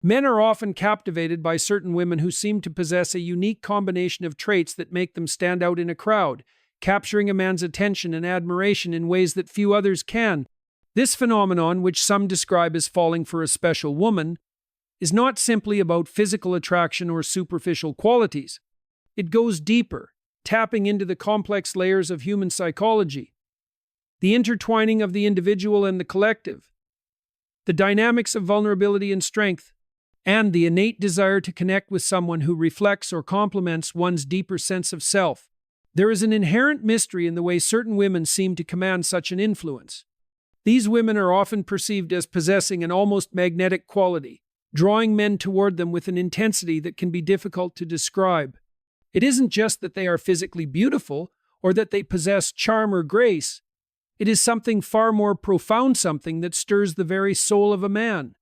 Men are often captivated by certain women who seem to possess a unique combination of traits that make them stand out in a crowd, capturing a man's attention and admiration in ways that few others can. This phenomenon, which some describe as falling for a special woman, is not simply about physical attraction or superficial qualities. It goes deeper, tapping into the complex layers of human psychology, the intertwining of the individual and the collective, the dynamics of vulnerability and strength, and the innate desire to connect with someone who reflects or complements one's deeper sense of self. There is an inherent mystery in the way certain women seem to command such an influence. These women are often perceived as possessing an almost magnetic quality, drawing men toward them with an intensity that can be difficult to describe. It isn't just that they are physically beautiful or that they possess charm or grace. It is something far more profound, something that stirs the very soul of a man.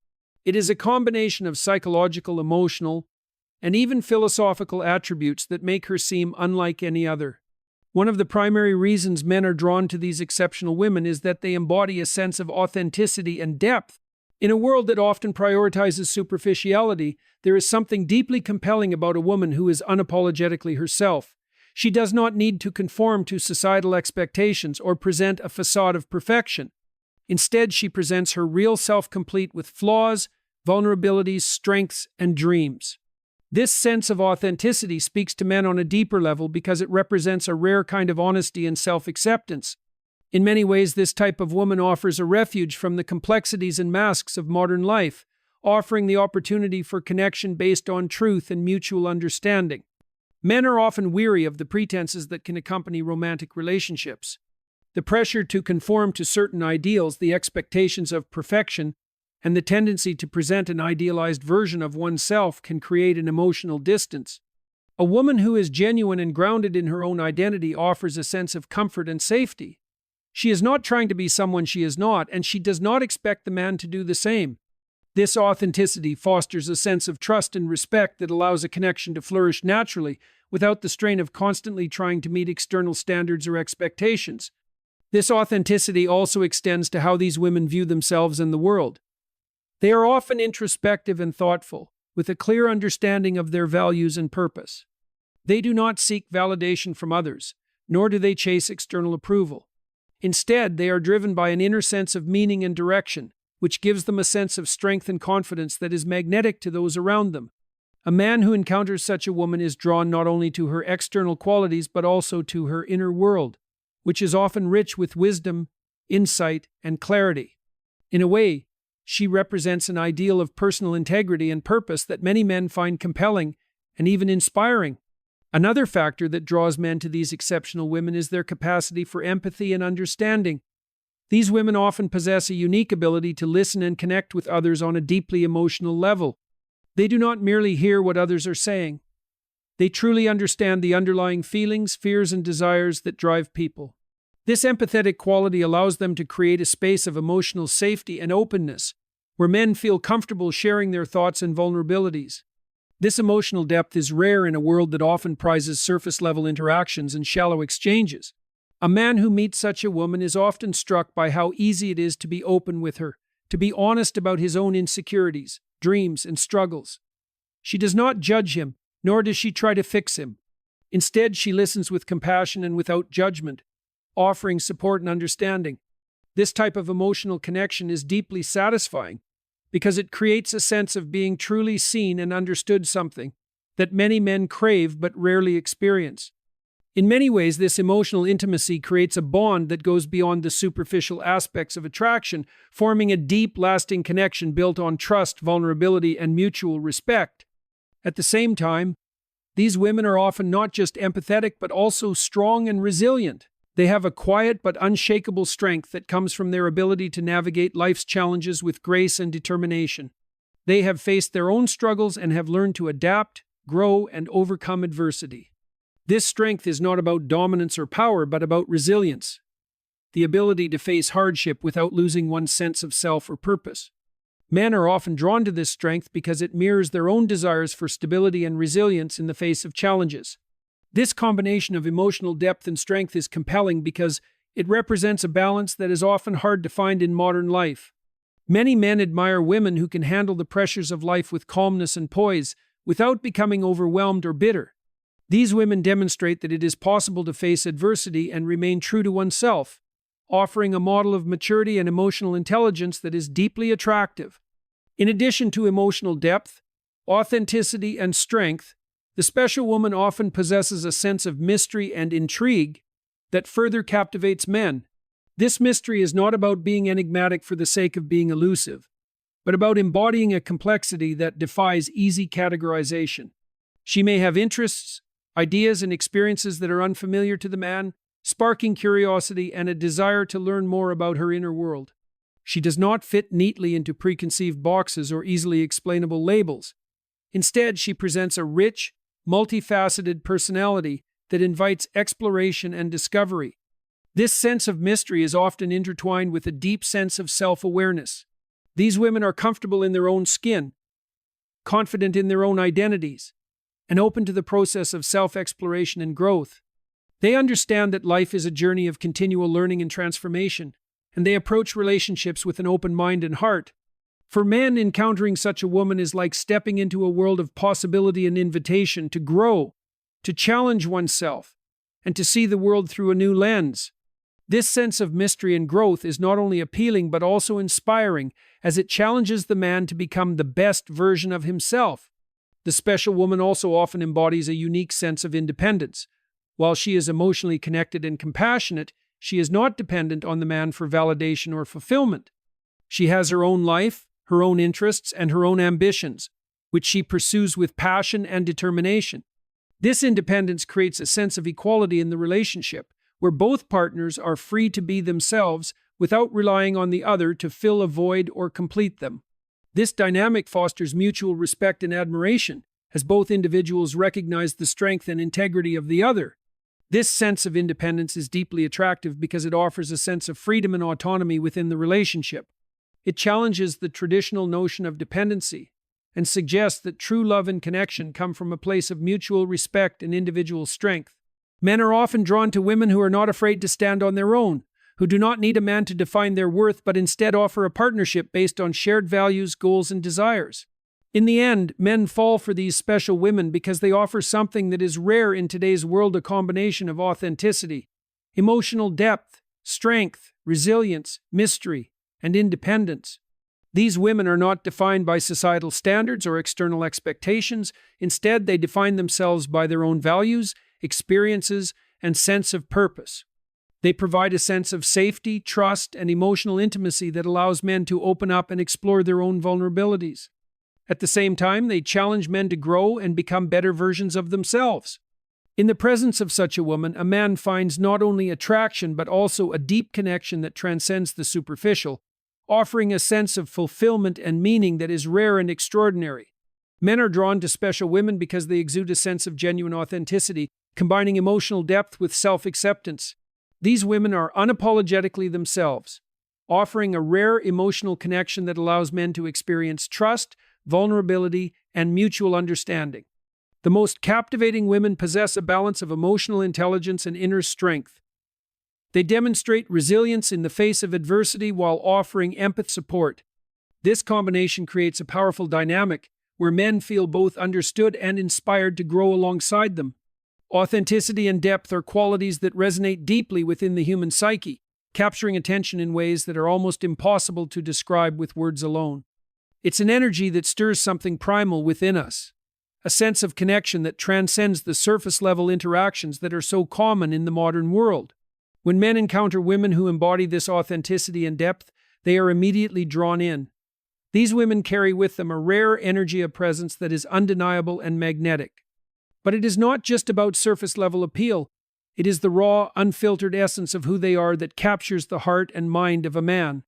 It is a combination of psychological, emotional, and even philosophical attributes that make her seem unlike any other. One of the primary reasons men are drawn to these exceptional women is that they embody a sense of authenticity and depth. In a world that often prioritizes superficiality, there is something deeply compelling about a woman who is unapologetically herself. She does not need to conform to societal expectations or present a facade of perfection. Instead, she presents her real self complete with flaws, vulnerabilities, strengths, and dreams. This sense of authenticity speaks to men on a deeper level because it represents a rare kind of honesty and self-acceptance. In many ways, this type of woman offers a refuge from the complexities and masks of modern life, offering the opportunity for connection based on truth and mutual understanding. Men are often weary of the pretenses that can accompany romantic relationships. The pressure to conform to certain ideals, the expectations of perfection, and the tendency to present an idealized version of oneself can create an emotional distance. A woman who is genuine and grounded in her own identity offers a sense of comfort and safety. She is not trying to be someone she is not, and she does not expect the man to do the same. This authenticity fosters a sense of trust and respect that allows a connection to flourish naturally without the strain of constantly trying to meet external standards or expectations. This authenticity also extends to how these women view themselves and the world. They are often introspective and thoughtful, with a clear understanding of their values and purpose. They do not seek validation from others, nor do they chase external approval. Instead, they are driven by an inner sense of meaning and direction, which gives them a sense of strength and confidence that is magnetic to those around them. A man who encounters such a woman is drawn not only to her external qualities but also to her inner world, which is often rich with wisdom, insight, and clarity. In a way, she represents an ideal of personal integrity and purpose that many men find compelling and even inspiring. Another factor that draws men to these exceptional women is their capacity for empathy and understanding. These women often possess a unique ability to listen and connect with others on a deeply emotional level. They do not merely hear what others are saying. They truly understand the underlying feelings, fears, and desires that drive people. This empathetic quality allows them to create a space of emotional safety and openness, where men feel comfortable sharing their thoughts and vulnerabilities. This emotional depth is rare in a world that often prizes surface-level interactions and shallow exchanges. A man who meets such a woman is often struck by how easy it is to be open with her, to be honest about his own insecurities, dreams, and struggles. She does not judge him, nor does she try to fix him. Instead, she listens with compassion and without judgment, offering support and understanding. This type of emotional connection is deeply satisfying because it creates a sense of being truly seen and understood, something that many men crave but rarely experience. In many ways, this emotional intimacy creates a bond that goes beyond the superficial aspects of attraction, forming a deep, lasting connection built on trust, vulnerability, and mutual respect. At the same time, these women are often not just empathetic but also strong and resilient. They have a quiet but unshakable strength that comes from their ability to navigate life's challenges with grace and determination. They have faced their own struggles and have learned to adapt, grow, and overcome adversity. This strength is not about dominance or power, but about resilience, the ability to face hardship without losing one's sense of self or purpose. Men are often drawn to this strength because it mirrors their own desires for stability and resilience in the face of challenges. This combination of emotional depth and strength is compelling because it represents a balance that is often hard to find in modern life. Many men admire women who can handle the pressures of life with calmness and poise, without becoming overwhelmed or bitter. These women demonstrate that it is possible to face adversity and remain true to oneself, offering a model of maturity and emotional intelligence that is deeply attractive. In addition to emotional depth, authenticity, and strength, the special woman often possesses a sense of mystery and intrigue that further captivates men. This mystery is not about being enigmatic for the sake of being elusive, but about embodying a complexity that defies easy categorization. She may have interests, ideas, and experiences that are unfamiliar to the man, sparking curiosity and a desire to learn more about her inner world. She does not fit neatly into preconceived boxes or easily explainable labels. Instead, she presents a rich, multifaceted personality that invites exploration and discovery. This sense of mystery is often intertwined with a deep sense of self-awareness. These women are comfortable in their own skin, confident in their own identities, and open to the process of self-exploration and growth. They understand that life is a journey of continual learning and transformation, and they approach relationships with an open mind and heart. For men, encountering such a woman is like stepping into a world of possibility and invitation to grow, to challenge oneself, and to see the world through a new lens. This sense of mystery and growth is not only appealing but also inspiring, as it challenges the man to become the best version of himself. The special woman also often embodies a unique sense of independence. While she is emotionally connected and compassionate, she is not dependent on the man for validation or fulfillment. She has her own life, her own interests, and her own ambitions, which she pursues with passion and determination. This independence creates a sense of equality in the relationship, where both partners are free to be themselves without relying on the other to fill a void or complete them. This dynamic fosters mutual respect and admiration, as both individuals recognize the strength and integrity of the other. This sense of independence is deeply attractive because it offers a sense of freedom and autonomy within the relationship. It challenges the traditional notion of dependency and suggests that true love and connection come from a place of mutual respect and individual strength. Men are often drawn to women who are not afraid to stand on their own, who do not need a man to define their worth but instead offer a partnership based on shared values, goals, and desires. In the end, men fall for these special women because they offer something that is rare in today's world: a combination of authenticity, emotional depth, strength, resilience, mystery, and independence. These women are not defined by societal standards or external expectations. Instead, they define themselves by their own values, experiences, and sense of purpose. They provide a sense of safety, trust, and emotional intimacy that allows men to open up and explore their own vulnerabilities. At the same time, they challenge men to grow and become better versions of themselves. In the presence of such a woman, a man finds not only attraction but also a deep connection that transcends the superficial, offering a sense of fulfillment and meaning that is rare and extraordinary. Men are drawn to special women because they exude a sense of genuine authenticity, combining emotional depth with self-acceptance. These women are unapologetically themselves, offering a rare emotional connection that allows men to experience trust, vulnerability, and mutual understanding. The most captivating women possess a balance of emotional intelligence and inner strength. They demonstrate resilience in the face of adversity while offering empathic support. This combination creates a powerful dynamic where men feel both understood and inspired to grow alongside them. Authenticity and depth are qualities that resonate deeply within the human psyche, capturing attention in ways that are almost impossible to describe with words alone. It's an energy that stirs something primal within us, a sense of connection that transcends the surface-level interactions that are so common in the modern world. When men encounter women who embody this authenticity and depth, they are immediately drawn in. These women carry with them a rare energy of presence that is undeniable and magnetic. But it is not just about surface-level appeal. It is the raw, unfiltered essence of who they are that captures the heart and mind of a man.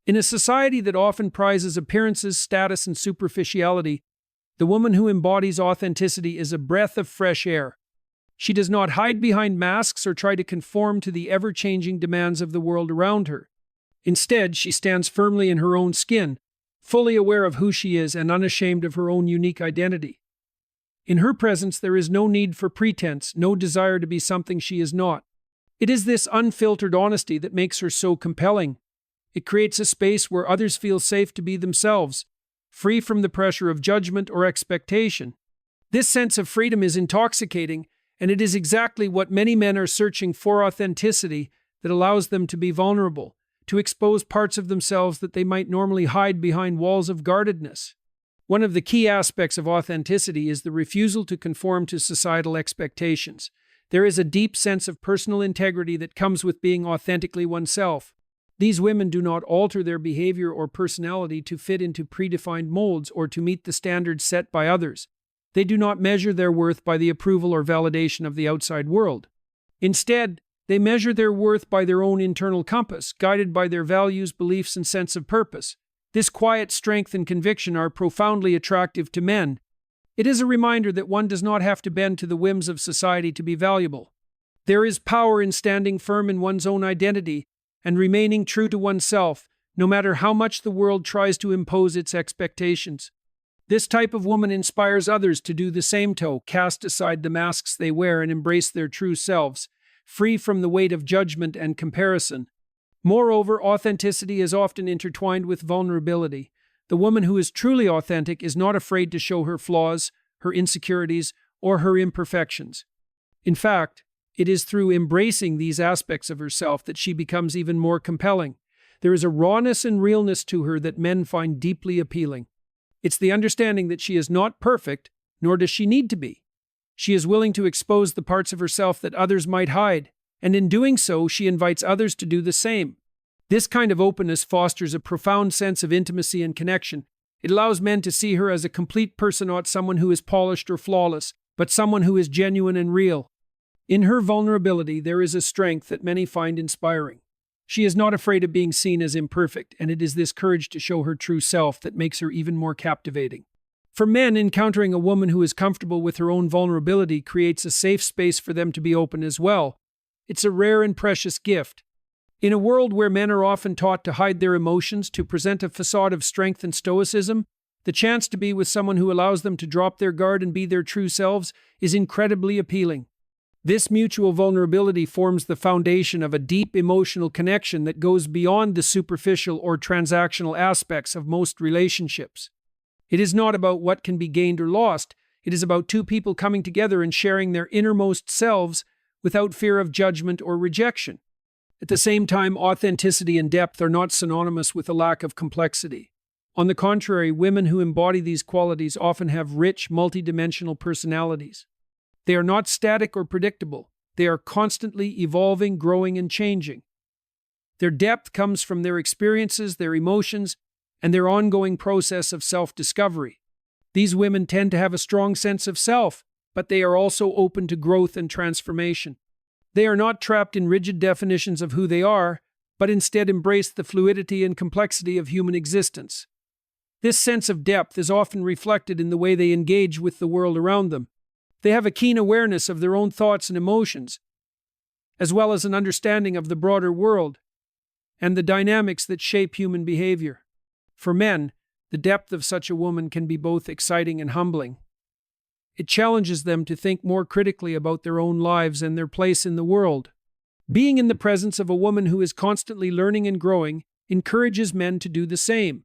In a society that often prizes appearances, status, and superficiality, the woman who embodies authenticity is a breath of fresh air. She does not hide behind masks or try to conform to the ever-changing demands of the world around her. Instead, she stands firmly in her own skin, fully aware of who she is and unashamed of her own unique identity. In her presence, there is no need for pretense, no desire to be something she is not. It is this unfiltered honesty that makes her so compelling. It creates a space where others feel safe to be themselves, free from the pressure of judgment or expectation. This sense of freedom is intoxicating, and it is exactly what many men are searching for: authenticity that allows them to be vulnerable, to expose parts of themselves that they might normally hide behind walls of guardedness. One of the key aspects of authenticity is the refusal to conform to societal expectations. There is a deep sense of personal integrity that comes with being authentically oneself. These women do not alter their behavior or personality to fit into predefined molds or to meet the standards set by others. They do not measure their worth by the approval or validation of the outside world. Instead, they measure their worth by their own internal compass, guided by their values, beliefs, and sense of purpose. This quiet strength and conviction are profoundly attractive to men. It is a reminder that one does not have to bend to the whims of society to be valuable. There is power in standing firm in one's own identity and remaining true to oneself, no matter how much the world tries to impose its expectations. This type of woman inspires others to do the same, to cast aside the masks they wear and embrace their true selves, free from the weight of judgment and comparison. Moreover, authenticity is often intertwined with vulnerability. The woman who is truly authentic is not afraid to show her flaws, her insecurities, or her imperfections. In fact, it is through embracing these aspects of herself that she becomes even more compelling. There is a rawness and realness to her that men find deeply appealing. It's the understanding that she is not perfect, nor does she need to be. She is willing to expose the parts of herself that others might hide, and in doing so, she invites others to do the same. This kind of openness fosters a profound sense of intimacy and connection. It allows men to see her as a complete person, not someone who is polished or flawless, but someone who is genuine and real. In her vulnerability, there is a strength that many find inspiring. She is not afraid of being seen as imperfect, and it is this courage to show her true self that makes her even more captivating. For men, encountering a woman who is comfortable with her own vulnerability creates a safe space for them to be open as well. It's a rare and precious gift. In a world where men are often taught to hide their emotions, to present a facade of strength and stoicism, the chance to be with someone who allows them to drop their guard and be their true selves is incredibly appealing. This mutual vulnerability forms the foundation of a deep emotional connection that goes beyond the superficial or transactional aspects of most relationships. It is not about what can be gained or lost. It is about two people coming together and sharing their innermost selves without fear of judgment or rejection. At the same time, authenticity and depth are not synonymous with a lack of complexity. On the contrary, women who embody these qualities often have rich, multidimensional personalities. They are not static or predictable. They are constantly evolving, growing, and changing. Their depth comes from their experiences, their emotions, and their ongoing process of self-discovery. These women tend to have a strong sense of self, but they are also open to growth and transformation. They are not trapped in rigid definitions of who they are, but instead embrace the fluidity and complexity of human existence. This sense of depth is often reflected in the way they engage with the world around them. They have a keen awareness of their own thoughts and emotions, as well as an understanding of the broader world and the dynamics that shape human behavior. For men, the depth of such a woman can be both exciting and humbling. It challenges them to think more critically about their own lives and their place in the world. Being in the presence of a woman who is constantly learning and growing encourages men to do the same.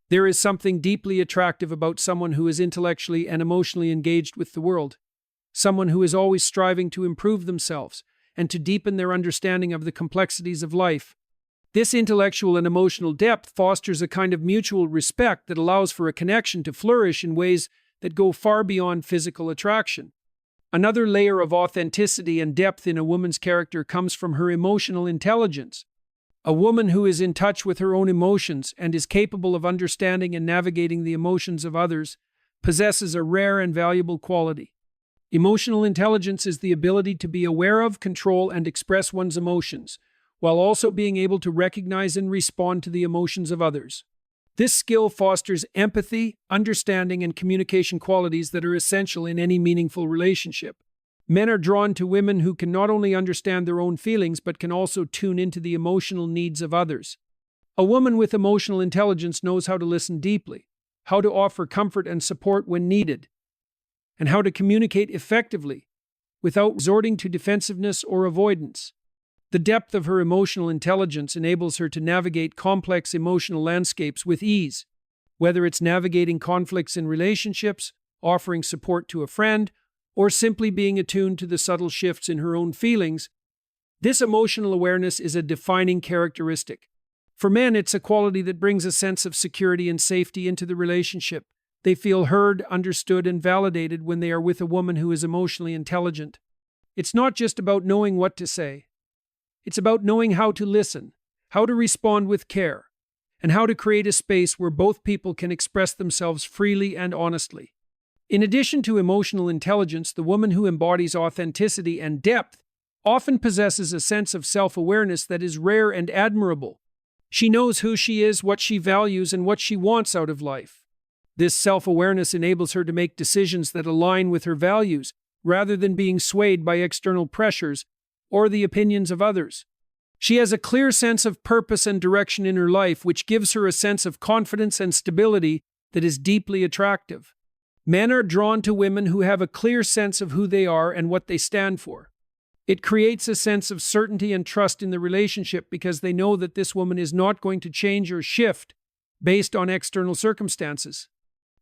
There is something deeply attractive about someone who is intellectually and emotionally engaged with the world. Someone who is always striving to improve themselves and to deepen their understanding of the complexities of life. This intellectual and emotional depth fosters a kind of mutual respect that allows for a connection to flourish in ways that go far beyond physical attraction. Another layer of authenticity and depth in a woman's character comes from her emotional intelligence. A woman who is in touch with her own emotions and is capable of understanding and navigating the emotions of others possesses a rare and valuable quality. Emotional intelligence is the ability to be aware of, control, and express one's emotions, while also being able to recognize and respond to the emotions of others. This skill fosters empathy, understanding, and communication qualities that are essential in any meaningful relationship. Men are drawn to women who can not only understand their own feelings, but can also tune into the emotional needs of others. A woman with emotional intelligence knows how to listen deeply, how to offer comfort and support when needed, and how to communicate effectively without resorting to defensiveness or avoidance. The depth of her emotional intelligence enables her to navigate complex emotional landscapes with ease. Whether it's navigating conflicts in relationships, offering support to a friend, or simply being attuned to the subtle shifts in her own feelings, this emotional awareness is a defining characteristic. For men, it's a quality that brings a sense of security and safety into the relationship. They feel heard, understood, and validated when they are with a woman who is emotionally intelligent. It's not just about knowing what to say. It's about knowing how to listen, how to respond with care, and how to create a space where both people can express themselves freely and honestly. In addition to emotional intelligence, the woman who embodies authenticity and depth often possesses a sense of self-awareness that is rare and admirable. She knows who she is, what she values, and what she wants out of life. This self-awareness enables her to make decisions that align with her values, rather than being swayed by external pressures or the opinions of others. She has a clear sense of purpose and direction in her life, which gives her a sense of confidence and stability that is deeply attractive. Men are drawn to women who have a clear sense of who they are and what they stand for. It creates a sense of certainty and trust in the relationship because they know that this woman is not going to change or shift based on external circumstances.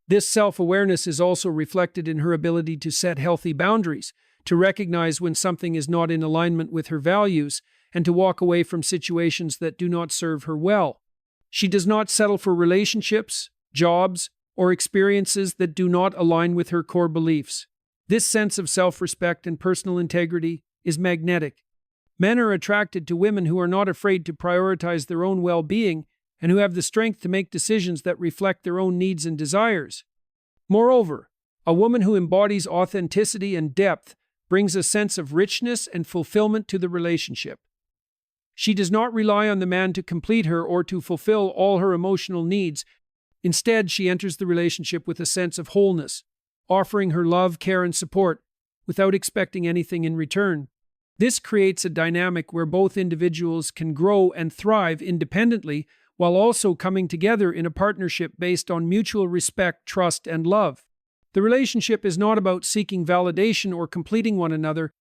This self-awareness is also reflected in her ability to set healthy boundaries, to recognize when something is not in alignment with her values, and to walk away from situations that do not serve her well. She does not settle for relationships, jobs, or experiences that do not align with her core beliefs. This sense of self-respect and personal integrity is magnetic. Men are attracted to women who are not afraid to prioritize their own well-being and who have the strength to make decisions that reflect their own needs and desires. Moreover, a woman who embodies authenticity and depth brings a sense of richness and fulfillment to the relationship. She does not rely on the man to complete her or to fulfill all her emotional needs. Instead, she enters the relationship with a sense of wholeness, offering her love, care, and support without expecting anything in return. This creates a dynamic where both individuals can grow and thrive independently while also coming together in a partnership based on mutual respect, trust, and love. The relationship is not about seeking validation or completing one another.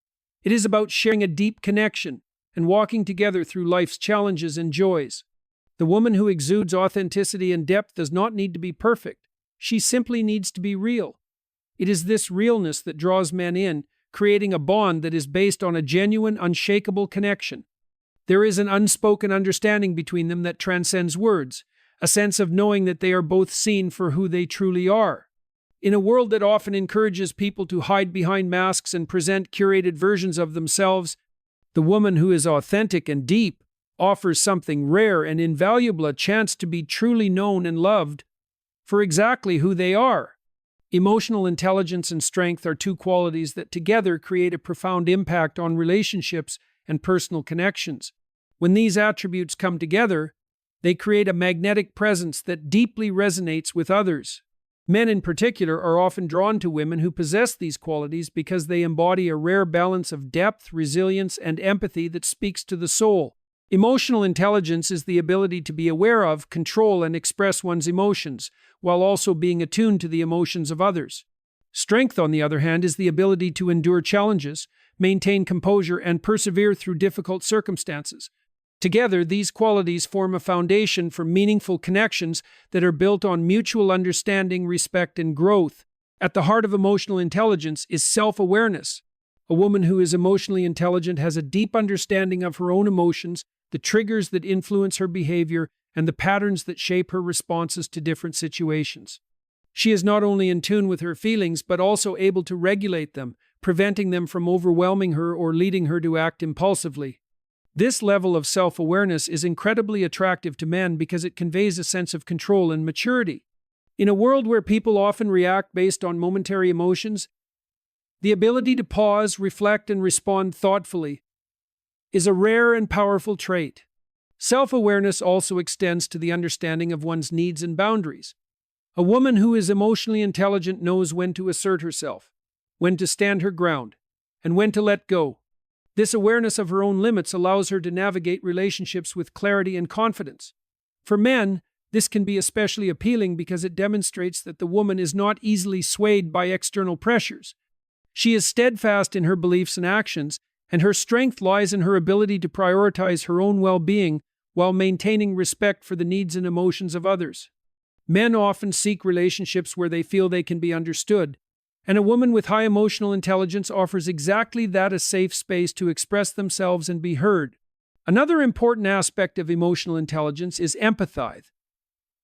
It is about sharing a deep connection and walking together through life's challenges and joys. The woman who exudes authenticity and depth does not need to be perfect. She simply needs to be real. It is this realness that draws men in, creating a bond that is based on a genuine, unshakable connection. There is an unspoken understanding between them that transcends words, a sense of knowing that they are both seen for who they truly are. In a world that often encourages people to hide behind masks and present curated versions of themselves, the woman who is authentic and deep offers something rare and invaluable, a chance to be truly known and loved for exactly who they are. Emotional intelligence and strength are two qualities that together create a profound impact on relationships and personal connections. When these attributes come together, they create a magnetic presence that deeply resonates with others. Men in particular are often drawn to women who possess these qualities because they embody a rare balance of depth, resilience, and empathy that speaks to the soul. Emotional intelligence is the ability to be aware of, control, and express one's emotions, while also being attuned to the emotions of others. Strength, on the other hand, is the ability to endure challenges, maintain composure, and persevere through difficult circumstances. Together, these qualities form a foundation for meaningful connections that are built on mutual understanding, respect, and growth. At the heart of emotional intelligence is self-awareness. A woman who is emotionally intelligent has a deep understanding of her own emotions, the triggers that influence her behavior, and the patterns that shape her responses to different situations. She is not only in tune with her feelings, but also able to regulate them, preventing them from overwhelming her or leading her to act impulsively. This level of self-awareness is incredibly attractive to men because it conveys a sense of control and maturity. In a world where people often react based on momentary emotions, the ability to pause, reflect, and respond thoughtfully is a rare and powerful trait. Self-awareness also extends to the understanding of one's needs and boundaries. A woman who is emotionally intelligent knows when to assert herself, when to stand her ground, and when to let go. This awareness of her own limits allows her to navigate relationships with clarity and confidence. For men, this can be especially appealing because it demonstrates that the woman is not easily swayed by external pressures. She is steadfast in her beliefs and actions, And her strength lies in her ability to prioritize her own well-being while maintaining respect for the needs and emotions of others. Men often seek relationships where they feel they can be understood, and a woman with high emotional intelligence offers exactly that: a safe space to express themselves and be heard. Another important aspect of emotional intelligence is empathy,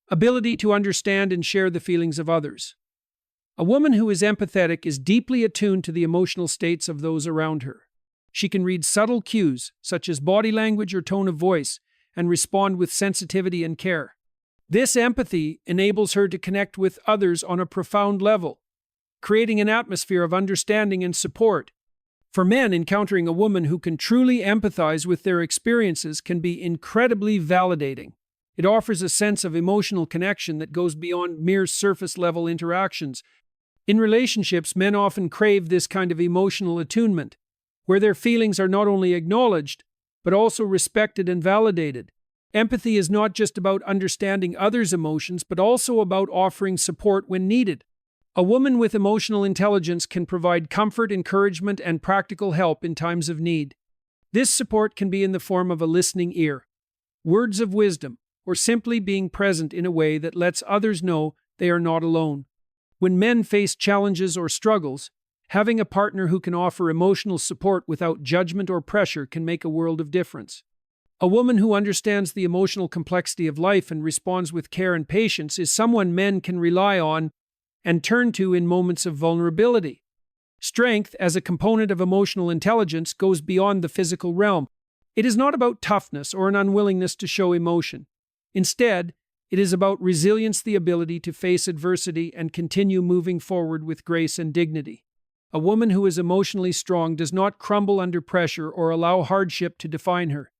ability to understand and share the feelings of others. A woman who is empathetic is deeply attuned to the emotional states of those around her. She can read subtle cues, such as body language or tone of voice, and respond with sensitivity and care. This empathy enables her to connect with others on a profound level, creating an atmosphere of understanding and support. For men, encountering a woman who can truly empathize with their experiences can be incredibly validating. It offers a sense of emotional connection that goes beyond mere surface-level interactions. In relationships, men often crave this kind of emotional attunement, where their feelings are not only acknowledged, but also respected and validated. Empathy is not just about understanding others' emotions, but also about offering support when needed. A woman with emotional intelligence can provide comfort, encouragement, and practical help in times of need. This support can be in the form of a listening ear, words of wisdom, or simply being present in a way that lets others know they are not alone. When men face challenges or struggles, having a partner who can offer emotional support without judgment or pressure can make a world of difference. A woman who understands the emotional complexity of life and responds with care and patience is someone men can rely on and turn to in moments of vulnerability. Strength, as a component of emotional intelligence, goes beyond the physical realm. It is not about toughness or an unwillingness to show emotion. Instead, it is about resilience, the ability to face adversity and continue moving forward with grace and dignity. A woman who is emotionally strong does not crumble under pressure or allow hardship to define her.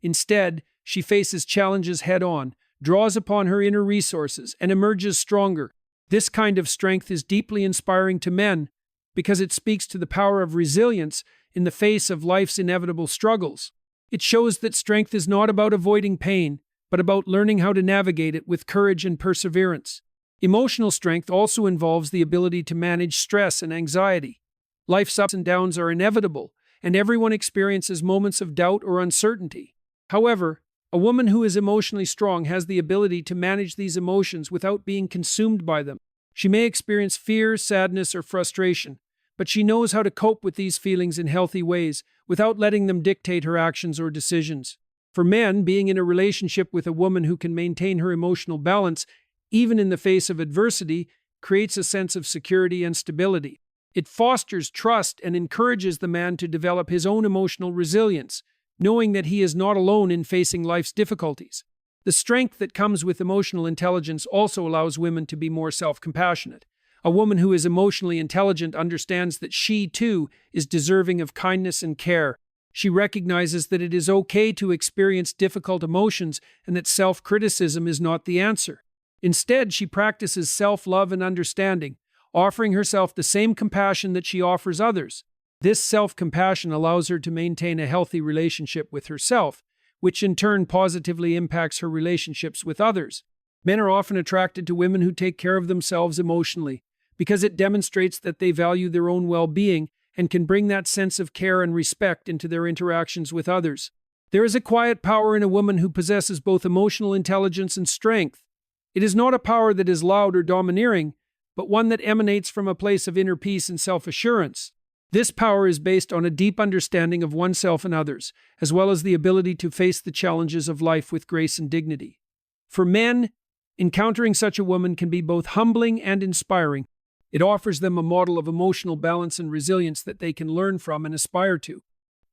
Instead, she faces challenges head-on, draws upon her inner resources, and emerges stronger. This kind of strength is deeply inspiring to men because it speaks to the power of resilience in the face of life's inevitable struggles. It shows that strength is not about avoiding pain, but about learning how to navigate it with courage and perseverance. Emotional strength also involves the ability to manage stress and anxiety. Life's ups and downs are inevitable, and everyone experiences moments of doubt or uncertainty. However, a woman who is emotionally strong has the ability to manage these emotions without being consumed by them. She may experience fear, sadness, or frustration, but she knows how to cope with these feelings in healthy ways without letting them dictate her actions or decisions. For men, being in a relationship with a woman who can maintain her emotional balance, even in the face of adversity, creates a sense of security and stability. It fosters trust and encourages the man to develop his own emotional resilience, knowing that he is not alone in facing life's difficulties. The strength that comes with emotional intelligence also allows women to be more self-compassionate. A woman who is emotionally intelligent understands that she, too, is deserving of kindness and care. She recognizes that it is okay to experience difficult emotions and that self-criticism is not the answer. Instead, she practices self-love and understanding, offering herself the same compassion that she offers others. This self-compassion allows her to maintain a healthy relationship with herself, which in turn positively impacts her relationships with others. Men are often attracted to women who take care of themselves emotionally, because it demonstrates that they value their own well-being and can bring that sense of care and respect into their interactions with others. There is a quiet power in a woman who possesses both emotional intelligence and strength. It is not a power that is loud or domineering, but one that emanates from a place of inner peace and self-assurance. This power is based on a deep understanding of oneself and others, as well as the ability to face the challenges of life with grace and dignity. For men, encountering such a woman can be both humbling and inspiring. It offers them a model of emotional balance and resilience that they can learn from and aspire to.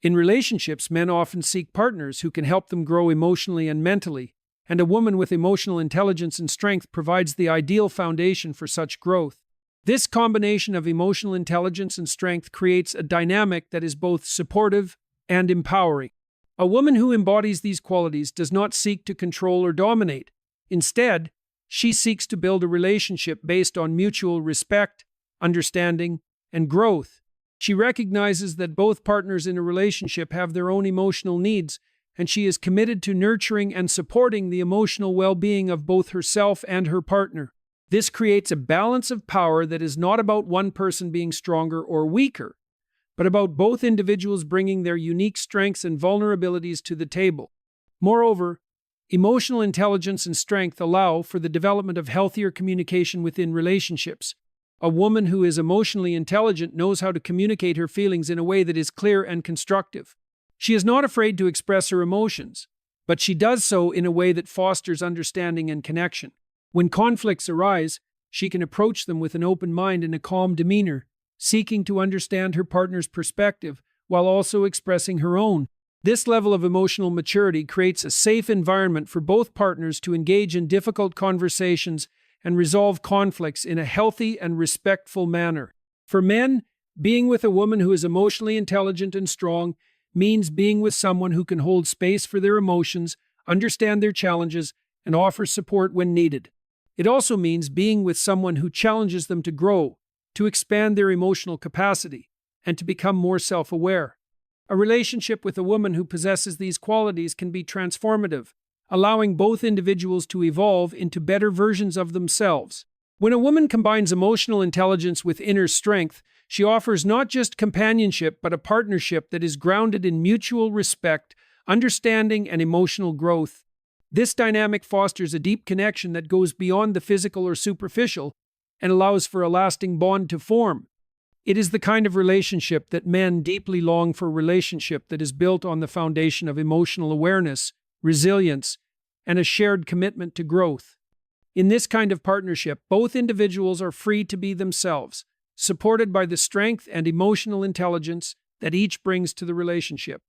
In relationships, men often seek partners who can help them grow emotionally and mentally, and a woman with emotional intelligence and strength provides the ideal foundation for such growth. This combination of emotional intelligence and strength creates a dynamic that is both supportive and empowering. A woman who embodies these qualities does not seek to control or dominate. Instead, she seeks to build a relationship based on mutual respect, understanding, and growth. She recognizes that both partners in a relationship have their own emotional needs, and she is committed to nurturing and supporting the emotional well-being of both herself and her partner. This creates a balance of power that is not about one person being stronger or weaker, but about both individuals bringing their unique strengths and vulnerabilities to the table. Moreover, emotional intelligence and strength allow for the development of healthier communication within relationships. A woman who is emotionally intelligent knows how to communicate her feelings in a way that is clear and constructive. She is not afraid to express her emotions, but she does so in a way that fosters understanding and connection. When conflicts arise, she can approach them with an open mind and a calm demeanor, seeking to understand her partner's perspective while also expressing her own. This level of emotional maturity creates a safe environment for both partners to engage in difficult conversations and resolve conflicts in a healthy and respectful manner. For men, being with a woman who is emotionally intelligent and strong means being with someone who can hold space for their emotions, understand their challenges, and offer support when needed. It also means being with someone who challenges them to grow, to expand their emotional capacity, and to become more self-aware. A relationship with a woman who possesses these qualities can be transformative, allowing both individuals to evolve into better versions of themselves. When a woman combines emotional intelligence with inner strength, she offers not just companionship but a partnership that is grounded in mutual respect, understanding, and emotional growth. This dynamic fosters a deep connection that goes beyond the physical or superficial and allows for a lasting bond to form. It is the kind of relationship that men deeply long for, a relationship that is built on the foundation of emotional awareness, resilience, and a shared commitment to growth. In this kind of partnership, both individuals are free to be themselves, supported by the strength and emotional intelligence that each brings to the relationship.